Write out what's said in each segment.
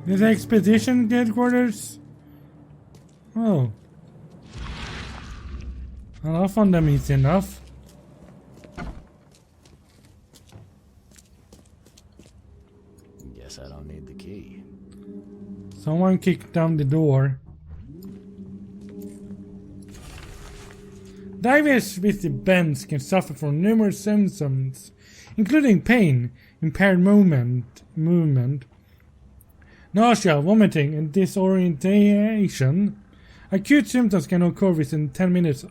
This expedition headquarters? Oh. Well, I found them easy enough. Guess I don't need the key. Someone kicked down the door. Divers with the bends can suffer from numerous symptoms, including pain, impaired movement, nausea, vomiting, and disorientation. Acute symptoms can occur within 10 minutes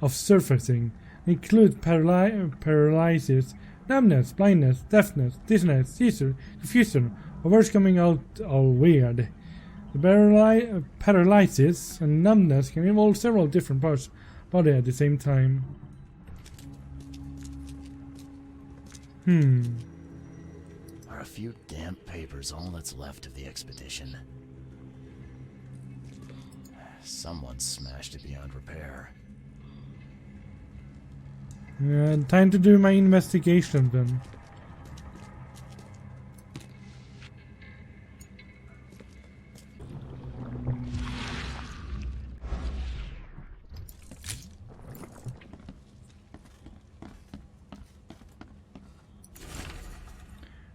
of surfacing, include paralysis, numbness, blindness, deafness, dizziness, seizure, confusion, or words coming out all weird. The paralysis and numbness can involve several different parts of the body at the same time. Are a few damp papers all that's left of the expedition? Someone smashed it beyond repair. Yeah, time to do my investigation then.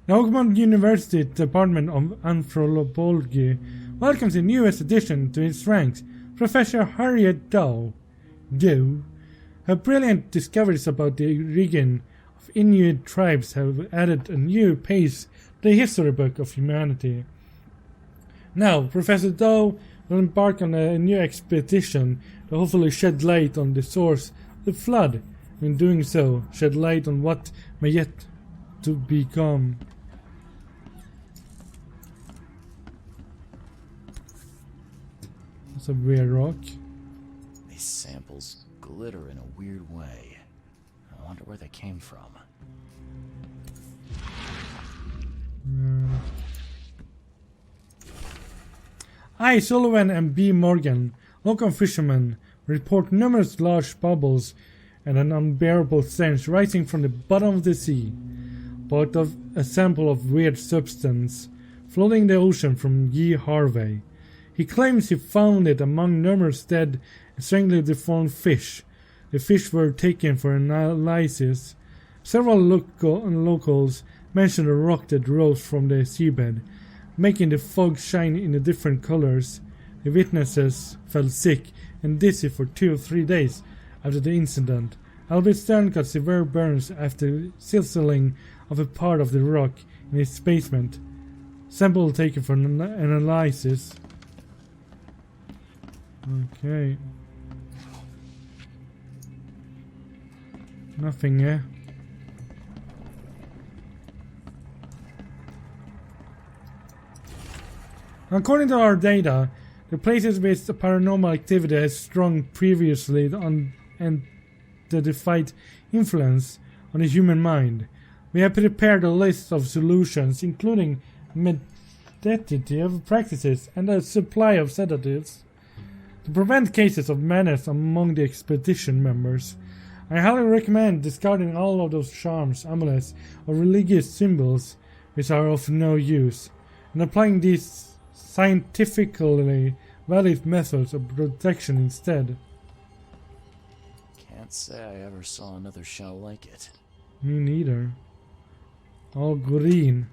The Oakmont University Department of Anthropology welcomes a newest addition to its ranks, Professor Harriet Doe. Her brilliant discoveries about the origin of Inuit tribes have added a new page to the history book of humanity. Now, Professor Doe will embark on a new expedition to hopefully shed light on the source of the flood. In doing so, shed light on what may yet to become. That's a weird rock. These samples glitter in a weird way. I wonder where they came from. I, Sullivan and B. Morgan, local fishermen, report numerous large bubbles and an unbearable stench rising from the bottom of the sea. Part of a sample of weird substance floating in the ocean from Guy Harvey. He claims he found it among numerous dead and strangely deformed fish. The fish were taken for analysis. Several locals mentioned a rock that rose from the seabed, making the fog shine in the different colors. The witnesses felt sick and dizzy for 2 or 3 days after the incident. Albert Stern got severe burns after sizzling of a part of the rock in his basement. Sample taken for analysis. Okay. Nothing, yeah? According to our data, the places with paranormal activity has strong previously unidentified influence on the human mind. We have prepared a list of solutions, including meditative practices and a supply of sedatives, to prevent cases of madness among the expedition members. I highly recommend discarding all of those charms, amulets, or religious symbols which are of no use, and applying these scientifically valid methods of protection instead. Can't say I ever saw another shell like it. Me neither. All green.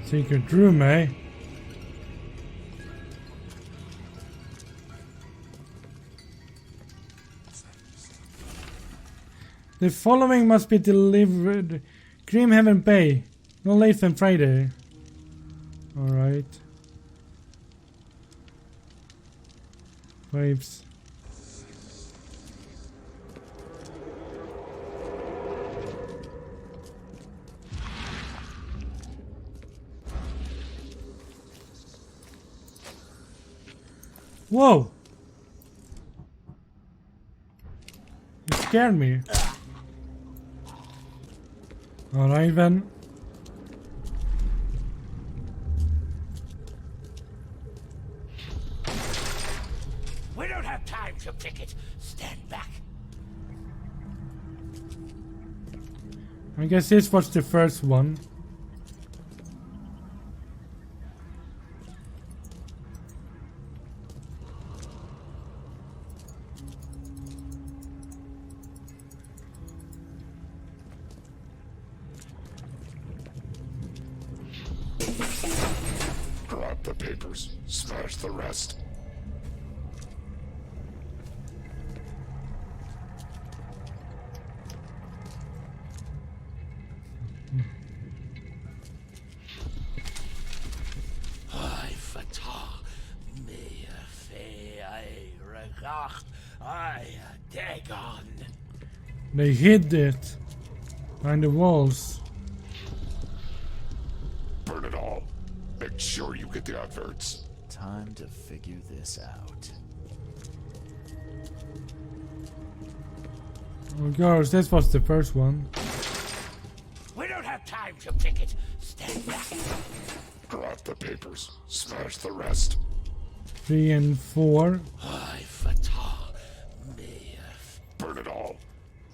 Secret room, eh? The following must be delivered. Grim Heaven Bay. No later than Friday. Alright. Waves. Whoa! scared me. Alright then. We don't have time to pick it. Stand back. I guess this was the first one. Grab the papers, smash the rest. I fatah me fe I regacht I Dagon. They hid it behind the walls. Burn it all. Make sure you get the adverts. Time to figure this out. Oh gosh, this was the first one. We don't have time to pick it. Stand back. Grab the papers, smash the rest. 3 and 4. I fatah me. Burn it all.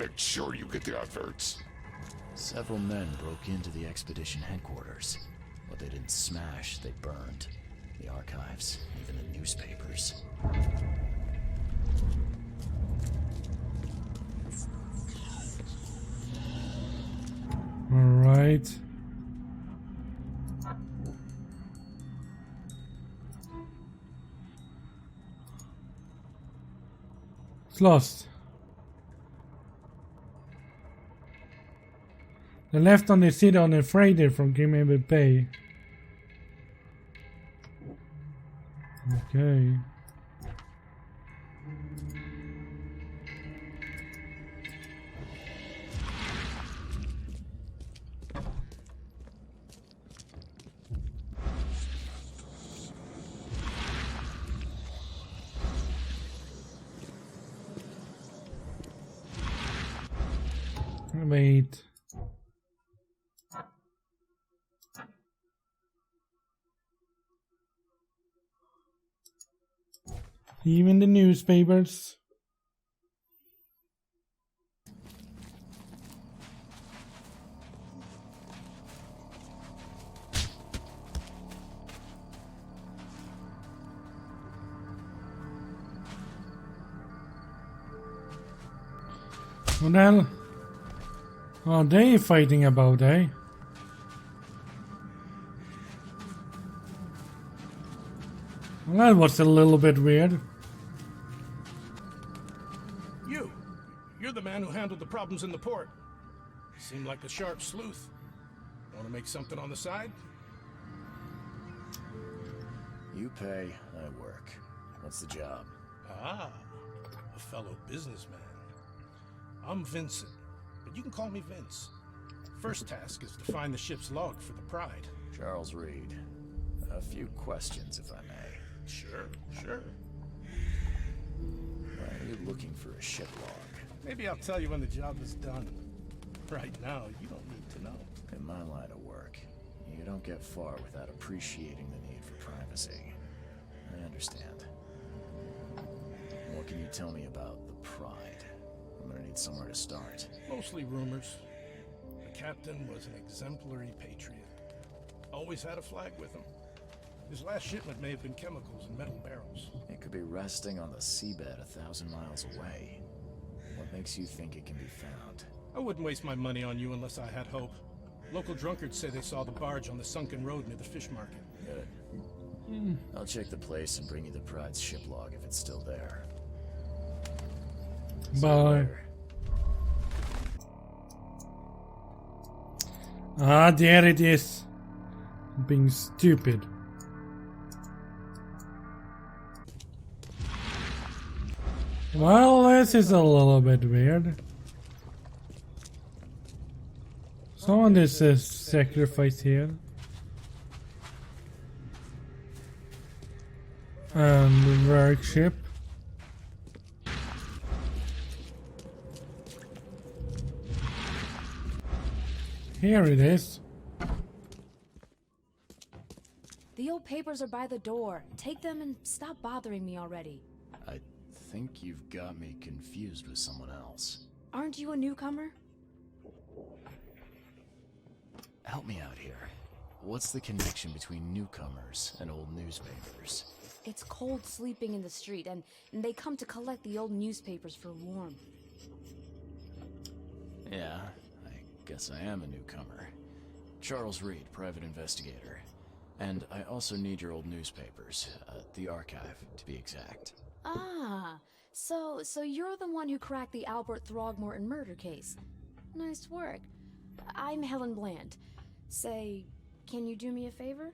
Make sure you get the adverts. Several men broke into the expedition headquarters. What they didn't smash, they burned. The archives, even the newspapers. Alright. It's lost. They left on the city on a freighter from Grimhaven Bay. Okay. Wait. Even the newspapers. What the hell are they fighting about, eh? Well, that was a little bit weird. You're the man who handled the problems in the port. Seem like a sharp sleuth. Want to make something on the side? You pay, I work. What's the job? Ah, a fellow businessman. I'm Vincent, but you can call me Vince. First task is to find the ship's log for the Pride. Charles Reed. A few questions, if I may. Sure. Why are you looking for a ship log? Maybe I'll tell you when the job is done. Right now, you don't need to know. In my line of work, you don't get far without appreciating the need for privacy. I understand. What can you tell me about the Pride? I'm gonna need somewhere to start. Mostly rumors. The captain was an exemplary patriot. Always had a flag with him. His last shipment may have been chemicals in metal barrels. It could be resting on the seabed 1,000 miles away. What makes you think it can be found? I wouldn't waste my money on you unless I had hope. Local drunkards say they saw the barge on the sunken road near the fish market. Good. I'll check the place and bring you the Pride's ship log if it's still there. See you Bye. later. Ah, there it is. Being stupid. Well, this is a little bit weird. Someone is sacrificed here. And the workship. Here it is. The old papers are by the door. Take them and stop bothering me already. I think you've got me confused with someone else. Aren't you a newcomer? Help me out here. What's the connection between newcomers and old newspapers? It's cold sleeping in the street, and they come to collect the old newspapers for warmth. Yeah, I guess I am a newcomer. Charles Reed, private investigator. And I also need your old newspapers, the archive, to be exact. Ah, so you're the one who cracked the Albert Throgmorton murder case. Nice work. I'm Helen Bland. Say, can you do me a favor?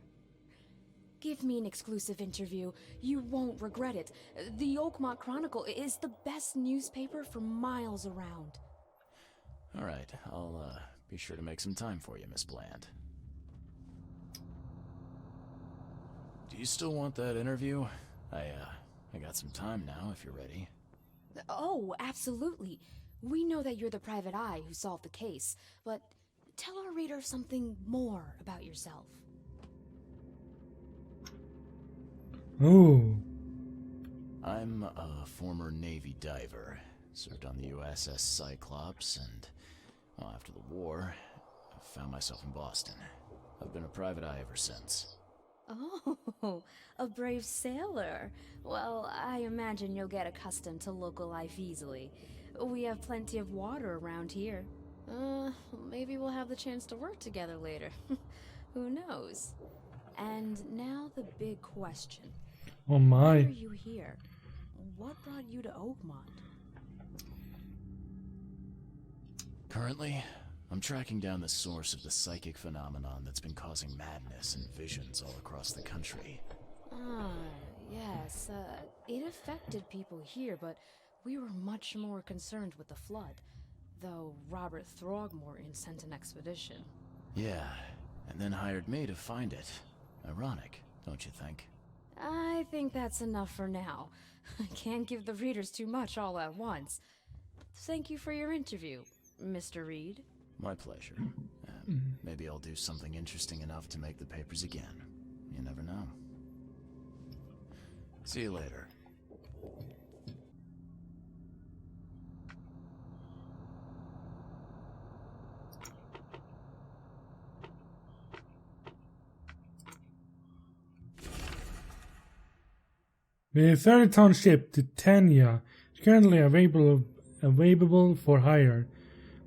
Give me an exclusive interview. You won't regret it. The Oakmont Chronicle is the best newspaper for miles around. All right, I'll be sure to make some time for you, Miss Bland. Do you still want that interview? I got some time now, if you're ready. Oh, absolutely. We know that you're the private eye who solved the case, but tell our readers something more about yourself. Oh. I'm a former Navy diver. Served on the USS Cyclops, and well, after the war, I found myself in Boston. I've been a private eye ever since. Oh, a brave sailor. Well, I imagine you'll get accustomed to local life easily. We have plenty of water around here. Maybe we'll have the chance to work together later. Who knows? And now the big question. Oh Why are my. you here? What brought you to Oakmont? Currently, I'm tracking down the source of the psychic phenomenon that's been causing madness and visions all across the country. Ah, yes. It affected people here, but we were much more concerned with the flood. Though Robert Throgmorton sent an expedition. Yeah, and then hired me to find it. Ironic, don't you think? I think that's enough for now. I can't give the readers too much all at once. Thank you for your interview, Mr. Reed. My pleasure. Maybe I'll do something interesting enough to make the papers again. You never know. See you later. The 30-ton ship Titania is currently available for hire.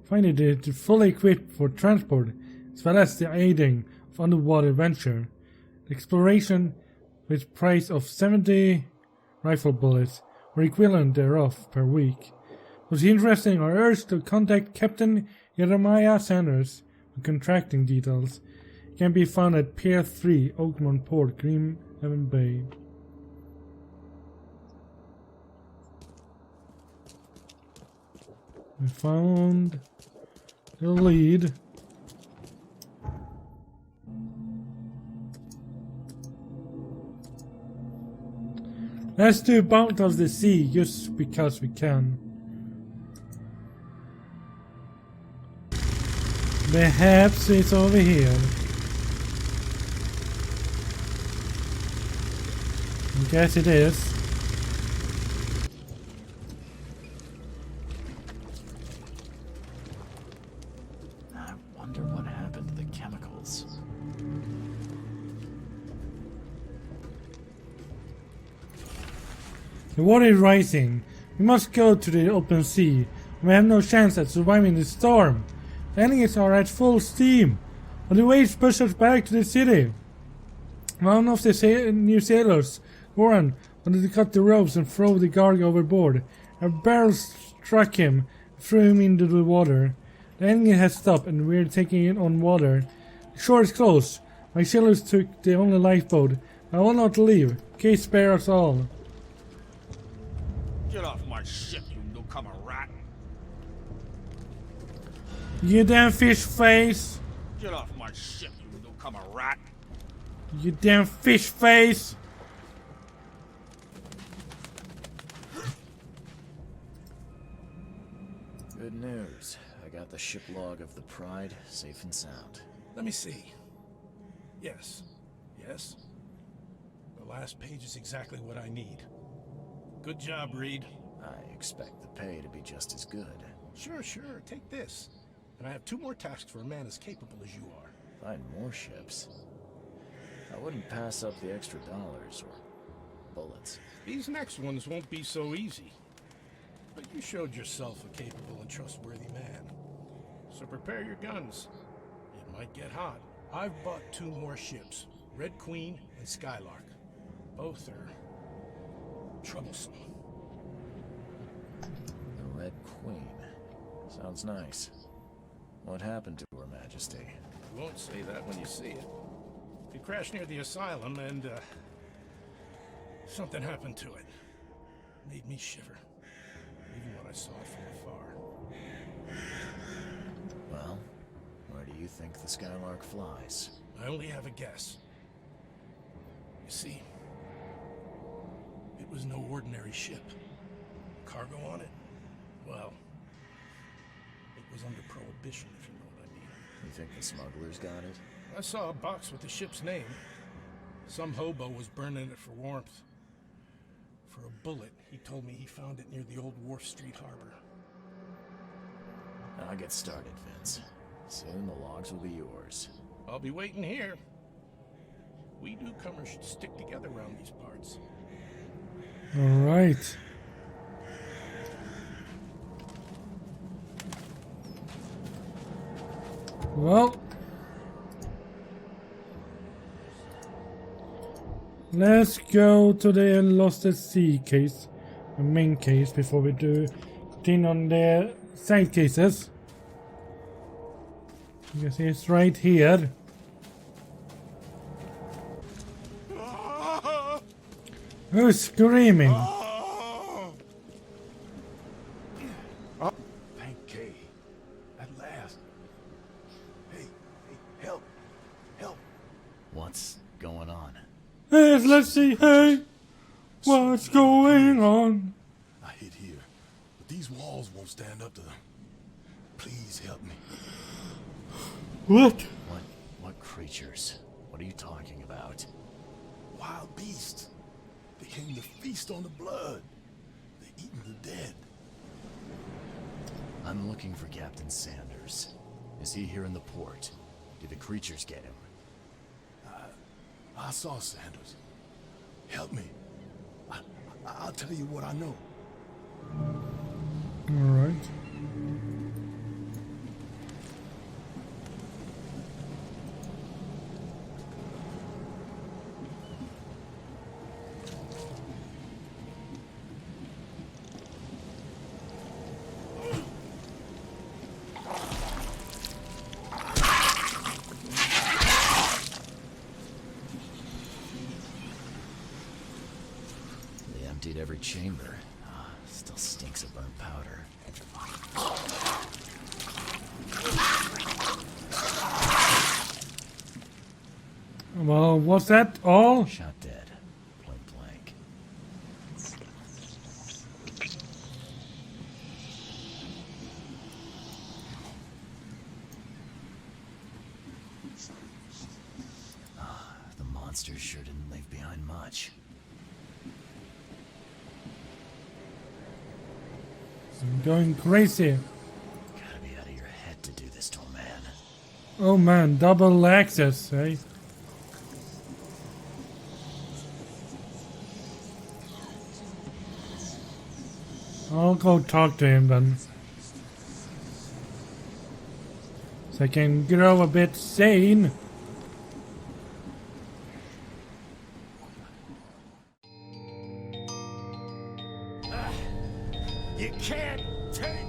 Finding it fully equipped for transport, as well as the aiding of underwater venture. The exploration, with price of 70 rifle bullets, or equivalent thereof, per week. Was interesting or urged to contact Captain Jeremiah Sanders for contracting details. It can be found at Pier 3, Oakmont Port, Greenhaven Bay. We found the lead. Let's do Bound of the Sea just because we can. Perhaps it's over here. I guess it is. I wonder what happened to the chemicals. The water is rising. We must go to the open sea. We have no chance at surviving the storm. The enemies are at full steam, but the waves push us back to the city. One of the new sailors, Warren, wanted to cut the ropes and throw the guard overboard. A barrel struck him, threw him into the water. The enemy has stopped and we're taking it on water. The shore is closed. My sailors took the only lifeboat. I will not leave. Case spare us all. Get off my ship, you newcomer rat! You damn fish face! Get off my ship, you newcomer rat! You damn fish face! Good news. I got the ship log of the Pride safe and sound. Let me see. Yes. Yes. The last page is exactly what I need. Good job, Reed. I expect the pay to be just as good. Sure, sure. Take this. And I have 2 more tasks for a man as capable as you are. Find more ships. I wouldn't pass up the extra dollars or bullets. These next ones won't be so easy. But you showed yourself a capable and trustworthy man. So prepare your guns. It might get hot. I've bought 2 more ships, Red Queen and Skylark. Both are troublesome. The Red Queen. Sounds nice. What happened to Her Majesty? You won't say that when you see it. It crashed near the asylum and, something happened to it. Made me shiver. Even when I saw it from afar. Well, where do you think the Skylark flies? I only have a guess. You see, it was no ordinary ship. Cargo on it? Well, it was under prohibition, if you know what I mean. You think the smugglers got it? I saw a box with the ship's name. Some hobo was burning it for warmth. For a bullet, he told me he found it near the old Wharf Street harbor. I'll get started, Vince. Soon the logs will be yours. I'll be waiting here. We newcomers should stick together around these parts. Alright. Well, let's go to the Lost at Sea case, the main case, before we do continue on the side cases. You can see it's right here. Who's screaming? Thank Kay. At last. Hey, help. Help. What's going on? Hey, let's see. Hey, what's going on? I hid here, but these walls won't stand up to them. Please help me. What? What creatures? What are you talking about? Wild beasts. They came to feast on the blood. They're eating the dead. I'm looking for Captain Sanders. Is he here in the port? Did the creatures get him? I saw Sanders. Help me. I'll tell you what I know. Alright. They emptied every chamber. Still stinks of burnt powder. Well, was that all? Shot dead. Point blank. The monsters sure didn't leave behind much. I'm going crazy. Gotta be out of your head to do this to a man. Oh man, double access, eh? I'll go talk to him then. So I can grow a bit sane. You can't take